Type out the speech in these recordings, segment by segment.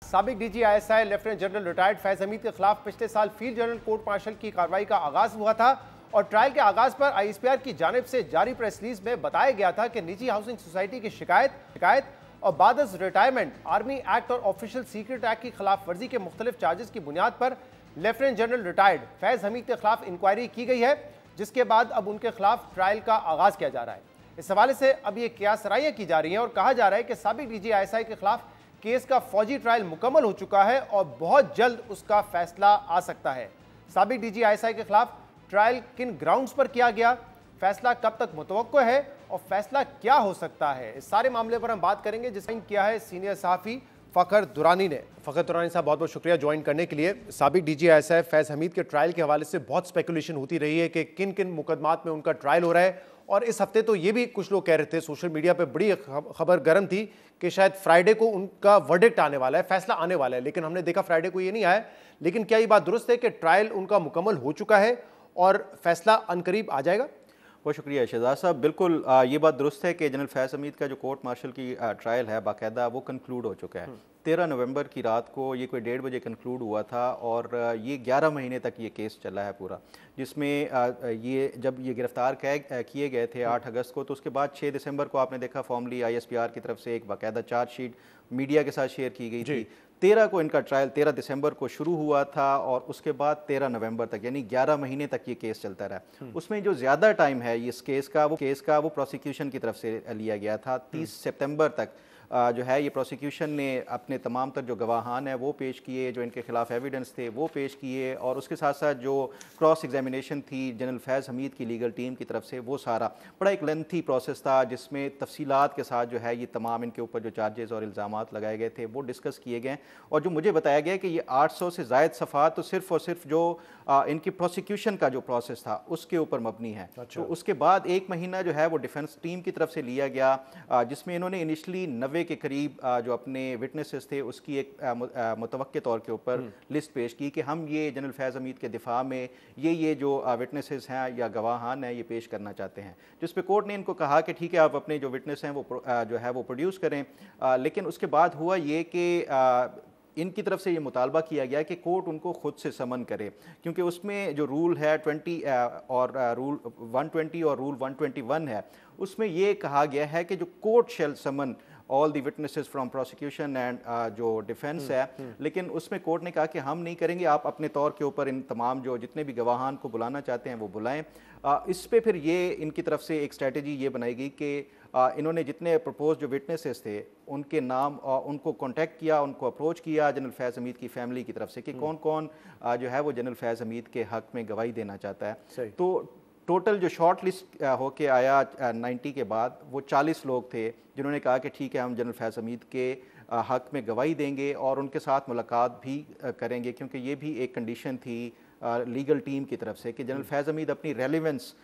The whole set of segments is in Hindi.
साबिक DG ISI lieutenant general retired Faiz Hamid के खिलाफ पिछले साल फील्ड जनरल कोर्ट मार्शल की कार्रवाई का आगाज हुआ था और ट्रायल के आगाज पर आईएसपीआर की जानिब से जारी प्रेस रिलीज में बताया गया था कि निजी हाउसिंग सोसाइटी की शिकायत और बाद रिटायरमेंट आर्मी एक्ट और ऑफिशियल सीक्रेट एक्ट की खिलाफ वर्जी के मुख्तलिफ चार्जेस की बुनियाद पर lieutenant general retired Faiz Hamid के खिलाफ इंक्वायरी की गई है, जिसके बाद अब उनके खिलाफ ट्रायल का आगाज किया जा रहा है। इस हवाले से अब ये कियासराइयां की जा रही हैं और कहा जा रहा है कि साबिक डीजी आईएसआई के खिलाफ केस का फौजी ट्रायल मुकम्मल हो चुका है और बहुत जल्द उसका फैसला आ सकता है। साबिक डीजी आईएसआई के खिलाफ ट्रायल किन ग्राउंड्स पर किया गया, फैसला कब तक मुतवक्को है और फैसला क्या हो सकता है, इस सारे मामले पर हम बात करेंगे, जिसमें किया है सीनियर सहाफ़ी फ़खर दुरानी ने। फ़खर दुरानी साहब, बहुत बहुत शुक्रिया ज्वाइन करने के लिए। साबिक डीजी आईएसआई फैज़ हमीद के ट्रायल के हवाले से बहुत स्पेकुलेशन होती रही है कि किन किन मुकदमात में उनका ट्रायल हो रहा है, और इस हफ्ते तो ये भी कुछ लोग कह रहे थे, सोशल मीडिया पे बड़ी खबर गर्म थी कि शायद फ्राइडे को उनका वर्डिक्ट आने वाला है, फैसला आने वाला है, लेकिन हमने देखा फ्राइडे को ये नहीं आया। लेकिन क्या ये बात दुरुस्त है कि ट्रायल उनका मुकम्मल हो चुका है और फैसला अनकरीब आ जाएगा? बहुत शुक्रिया शहजाद साहब। बिल्कुल ये बात दुरुस्त है कि जनरल फैज़ हमीद का जो कोर्ट मार्शल की ट्रायल है बाकायदा वो कंक्लूड हो चुका है। 13 नवंबर की रात को ये कोई 1:30 बजे कंक्लूड हुआ था और ये 11 महीने तक ये केस चला है पूरा, जिसमें ये जब ये गिरफ्तार किए गए थे 8 अगस्त को, तो उसके बाद 6 दिसंबर को आपने देखा फॉर्मली आईएसपीआर की तरफ से एक बाकायदा चार्जशीट मीडिया के साथ शेयर की गई थी। 13 को इनका ट्रायल 13 दिसंबर को शुरू हुआ था और उसके बाद 13 नवंबर तक, यानी 11 महीने तक ये केस चलता रहा। उसमें जो ज़्यादा टाइम है इस केस का वो प्रोसिक्यूशन की तरफ से लिया गया था। 30 सितंबर तक जो है ये प्रोसिक्यूशन ने अपने तमाम तर जो गवाहान हैं वो पेश किए, जो इनके खिलाफ एविडेंस थे वो पेश किए, और उसके साथ साथ जो क्रॉस एग्जामिनेशन थी जनरल फैज़ हमीद की लीगल टीम की तरफ से, वो सारा बड़ा एक लेंथी प्रोसेस था, जिसमें तफसीलात के साथ जो है ये तमाम इनके ऊपर जो चार्जेस और इल्ज़ामात लगाए गए थे वो डिस्कस किए गए। और जो मुझे बताया गया कि ये 800 से ज़ायद सफ़ात तो सिर्फ़ और सिर्फ जो इनकी प्रोसिक्यूशन का जो प्रोसेस था उसके ऊपर मबनी है। तो उसके बाद 1 महीना जो है वो डिफेंस टीम की तरफ से लिया गया, जिसमें इन्होंने इनिशली 90 के करीब जो अपने विटनेसेस थे उसकी एक मुतवक्के तौर के ऊपर लिस्ट पेश की कि हम ये जनरल फैज़ हमीद के दिफा में ये जो विटनेसेस हैं या गवाहान हैं ये पेश करना चाहते हैं, जिस पे कोर्ट ने इनको कहा कि ठीक है आप अपने जो विटनेस हैं वो जो है वो प्रोड्यूस करें। लेकिन उसके बाद हुआ ये कि इनकी तरफ से ये मुतालबा किया गया कि कोर्ट उनको खुद से समन करे, क्योंकि उसमें जो रूल है 20 और रूल 120 और रूल 121 है, उसमें ये कहा गया है कि जो court shall summon all the witnesses from prosecution and जो डिफेंस है। लेकिन उसमें कोर्ट ने कहा कि हम नहीं करेंगे, आप अपने तौर के ऊपर इन तमाम जो जितने भी गवाहान को बुलाना चाहते हैं वो बुलाएं। इस पे फिर ये इनकी तरफ से एक स्ट्रेटजी ये बनाई गई कि इन्होंने जितने प्रपोज जो विटनेसेस थे उनके नाम उनको कांटेक्ट किया, उनको अप्रोच किया जनरल फैज़ हमीद की फैमिली की तरफ से कि कौन कौन जो है वो जनरल फैज़ हमीद के हक़ में गवाही देना चाहता है। तो टोटल जो शॉर्ट लिस्ट होके आया 90 के बाद वो 40 लोग थे जिन्होंने कहा कि ठीक है हम जनरल फैज़ हमीद के हक़ में गवाही देंगे और उनके साथ मुलाकात भी करेंगे, क्योंकि ये भी एक कंडीशन थी लीगल टीम की तरफ से कि जनरल फैज़ हमीद अपनी रेलेवेंस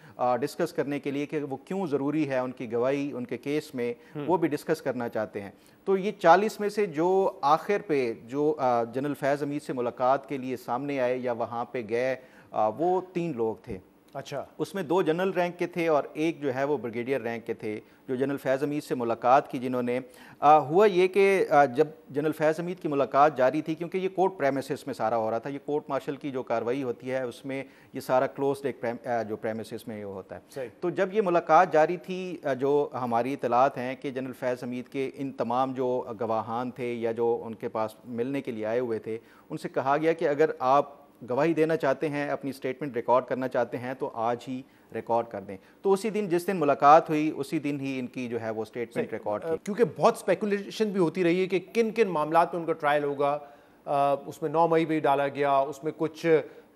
डिस्कस करने के लिए कि वो क्यों ज़रूरी है उनकी गवाही उनके केस में, वो भी डिस्कस करना चाहते हैं। तो ये 40 में से जो आखिर पे जो जनरल फैज़ हमीद से मुलाकात के लिए सामने आए या वहाँ पे गए वो 3 लोग थे। अच्छा, उसमें 2 जनरल रैंक के थे और एक जो है वो ब्रिगेडियर रैंक के थे जो जनरल फैज़ हमीद से मुलाकात की, जिन्होंने हुआ ये कि जब जनरल फैज़ हमीद की मुलाकात जारी थी, क्योंकि ये कोर्ट प्रेमिसेस में सारा हो रहा था, ये कोर्ट मार्शल की जो कार्रवाई होती है उसमें ये सारा क्लोज्ड एक जो प्रेमिसेस में ये होता है। तो जब ये मुलाकात जारी थी, जो हमारी इतलात हैं कि जनरल फैज़ हमीद के इन तमाम जो गवाहान थे या जो उनके पास मिलने के लिए आए हुए थे, उनसे कहा गया कि अगर आप गवाही देना चाहते हैं, अपनी स्टेटमेंट रिकॉर्ड करना चाहते हैं तो आज ही रिकॉर्ड कर दें। तो उसी दिन जिस दिन मुलाकात हुई उसी दिन ही इनकी जो है वो स्टेटमेंट रिकॉर्ड की। क्योंकि बहुत स्पेकुलेशन भी होती रही है कि किन किन मामलात में उनका ट्रायल होगा। उसमें 9 मई भी डाला गया, उसमें कुछ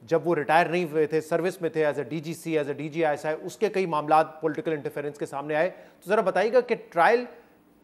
जब वो रिटायर नहीं हुए थे, सर्विस में थे as a DGC, as a DG ISI, उसके कई मामलात पॉलिटिकल इंटरफेरेंस के सामने आए। तो ज़रा बताइएगा कि ट्रायल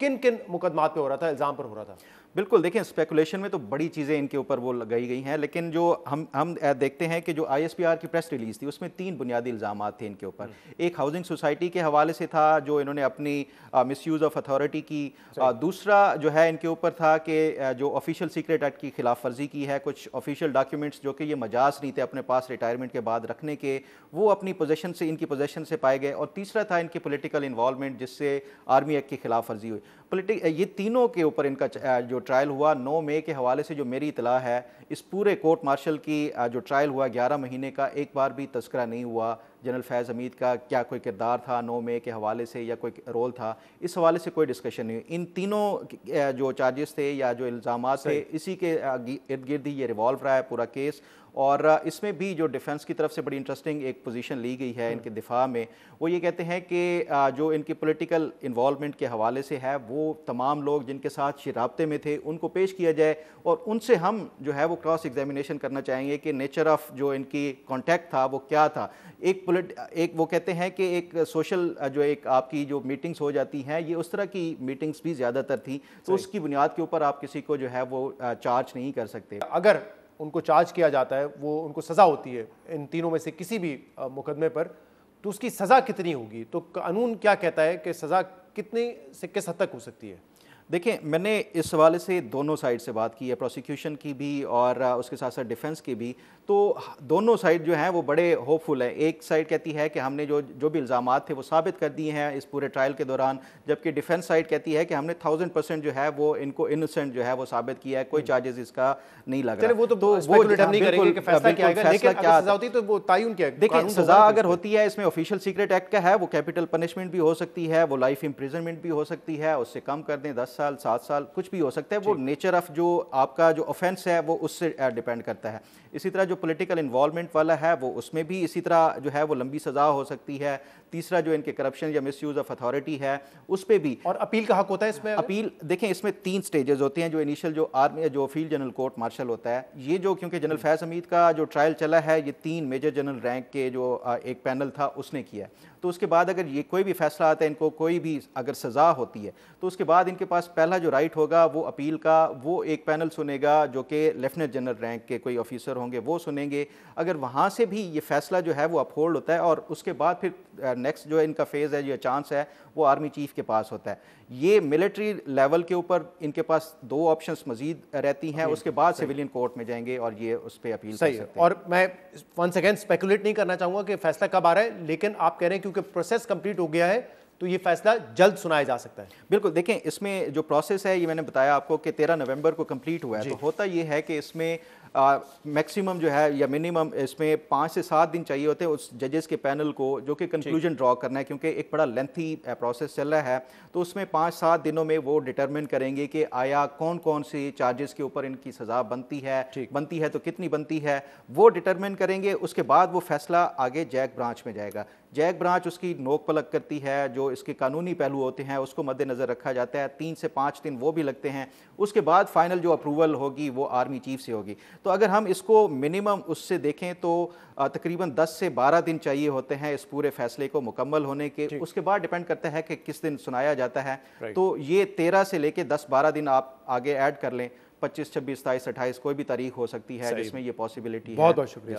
किन किन मुकदमात पे हो रहा था, इल्ज़ाम पर हो रहा था? बिल्कुल, देखें स्पेकुलेशन में तो बड़ी चीज़ें इनके ऊपर वो लगाई गई हैं, लेकिन जो हम देखते हैं कि जो आईएसपीआर की प्रेस रिलीज़ थी उसमें 3 बुनियादी इल्ज़ामात थे इनके ऊपर। एक हाउसिंग सोसाइटी के हवाले से था जो इन्होंने अपनी मिसयूज़ ऑफ अथॉरिटी की, दूसरा जो है इनके ऊपर था कि जो ऑफिशियल सीक्रेट एक्ट की खिलाफ वर्जी की है, कुछ ऑफिशियल डॉक्यूमेंट्स जो कि ये मजाज नहीं थे अपने पास रिटायरमेंट के बाद रखने के, वो अपनी पोजेशन से इनकी पोजेशन से पाए गए, और तीसरा था इनकी पॉलिटिकल इन्वॉल्वमेंट जिससे आर्मी एक्ट की खिलाफ वर्जी हुई। ये तीनों के ऊपर इनका जो ट्रायल हुआ 9 मई के हवाले से जो मेरी इतला है, इस पूरे कोर्ट मार्शल की जो ट्रायल हुआ 11 महीने का, एक बार भी तस्करा नहीं हुआ जनरल फैज़ हमीद का क्या कोई किरदार था 9 मई के हवाले से या कोई रोल था, इस हवाले से कोई डिस्कशन नहीं हुई। इन तीनों जो चार्जेस थे या जो इल्ज़ामात थे, इसी के इर्द गिर्द ही ये रिवॉल्व रहा है पूरा केस। और इसमें भी जो डिफेंस की तरफ से बड़ी इंटरेस्टिंग एक पोजीशन ली गई है इनके दिफा में, वो ये कहते हैं कि जो इनकी पॉलिटिकल इन्वॉल्वमेंट के हवाले से है, वो तमाम लोग जिनके साथ राब्ते में थे उनको पेश किया जाए और उनसे हम जो है वो क्रॉस एग्जामिनेशन करना चाहेंगे कि नेचर ऑफ जो इनकी कॉन्टैक्ट था वो क्या था। एक वो कहते हैं कि एक सोशल जो एक आपकी जो मीटिंग्स हो जाती हैं, ये उस तरह की मीटिंग्स भी ज़्यादातर थी, तो उसकी बुनियाद के ऊपर आप किसी को जो है वो चार्ज नहीं कर सकते। अगर उनको चार्ज किया जाता है, वो उनको सज़ा होती है इन तीनों में से किसी भी मुकदमे पर, तो उसकी सज़ा कितनी होगी? तो कानून क्या कहता है कि सज़ा कितनी से किस हद तक हो सकती है? देखिए, मैंने इस हवाले से दोनों साइड से बात की है, प्रोसिक्यूशन की भी और उसके साथ साथ डिफेंस की भी। तो दोनों साइड जो हैं वो बड़े होपफुल है। एक साइड कहती है कि हमने जो भी इल्ज़ामात थे वो साबित कर दिए हैं इस पूरे ट्रायल के दौरान, जबकि डिफेंस साइड कहती है कि हमने 1000% जो है वो इनको इनोसेंट जो है वो साबित किया है, कोई चार्जेस इसका नहीं लग रहा। वो तो स्पेकुलेट नहीं करेंगे कि फैसला क्या आएगा, लेकिन अगर सज़ा होती तो वो तयन क्या है? देखिए, सज़ा अगर होती है, इसमें ऑफिशियल सीक्रेट एक्ट का है, वो कैपिटल पनिशमेंट भी हो सकती है, वो लाइफ इंप्रिजनमेंट भी हो सकती है, उससे कम कर दें 10 साल 7 साल कुछ भी हो सकता है। वो नेचर ऑफ जो आपका जो ऑफेंस है वो उससे डिपेंड करता है। इसी तरह जो पॉलिटिकल इन्वॉल्वमेंट वाला है वो उसमें भी इसी तरह जो है वो लंबी सज़ा हो सकती है। तीसरा जो इनके करप्शन या मिसयूज ऑफ अथॉरिटी है उस पर भी। और अपील का हक होता है इसमें? अपील देखें, इसमें 3 स्टेजेस होते हैं। जो इनिशियल जो आर्मी जो फील्ड जनरल कोर्ट मार्शल होता है, ये जो क्योंकि जनरल फैज़ हमीद का जो ट्रायल चला है ये 3 मेजर जनरल रैंक के जो एक पैनल था उसने किया। तो उसके बाद अगर ये कोई भी फैसला आता है, इनको कोई भी अगर सज़ा होती है, तो उसके बाद इनके पास पहला जो राइट होगा वो अपील का, वो एक पैनल सुनेगा जो कि लेफ्टिनेंट जनरल रैंक के कोई ऑफिसर होंगे वो सुनेंगे। अगर वहाँ से भी ये फैसला जो है वो अपहोल्ड होता है और उसके बाद फिर नेक्स्ट जो है इनका फेज़ है, ये चांस है, वो आर्मी चीफ के पास होता है। ये मिलिट्री लेवल के ऊपर इनके पास 2 ऑप्शंस मजीद रहती हैं, उसके बाद सिविलियन कोर्ट में जाएंगे और ये उस पर अपील कर सकते हैं। और मैं वंस अगेन स्पेकुलेट नहीं करना चाहूँगा कि फैसला कब आ रहा है, लेकिन आप कह रहे हैं क्योंकि प्रोसेस कंप्लीट हो गया है तो ये फैसला जल्द सुनाया जा सकता है। बिल्कुल, देखें इसमें जो प्रोसेस है ये मैंने बताया आपको कि 13 नवंबर को कंप्लीट हुआ है। तो होता ये है कि इसमें मैक्सिमम जो है या मिनिमम इसमें 5 से 7 दिन चाहिए होते हैं उस जजेस के पैनल को जो कि कंक्लूजन ड्रॉ करना है, क्योंकि एक बड़ा लेंथी प्रोसेस चल रहा है। तो उसमें 5-7 दिनों में वो डिटरमिन करेंगे कि आया कौन कौन से चार्जेस के ऊपर इनकी सज़ा बनती है तो कितनी बनती है, वो डिटरमिन करेंगे। उसके बाद वो फैसला आगे जैक ब्रांच में जाएगा। जैक ब्रांच उसकी नोक पलक करती है, जो इसके कानूनी पहलू होते हैं उसको मद्देनज़र रखा जाता है। 3 से 5 दिन वो भी लगते हैं। उसके बाद फाइनल जो अप्रूवल होगी वो आर्मी चीफ से होगी। तो अगर हम इसको मिनिमम उससे देखें तो तकरीबन 10 से 12 दिन चाहिए होते हैं इस पूरे फैसले को मुकम्मल होने के। उसके बाद डिपेंड करता है कि किस दिन सुनाया जाता है। तो ये 13 से लेके 10-12 दिन आप आगे ऐड कर लें, 25, 26, 27, 28 कोई भी तारीख हो सकती है जिसमें ये पॉसिबिलिटी है। बहुत बहुत शुक्रिया।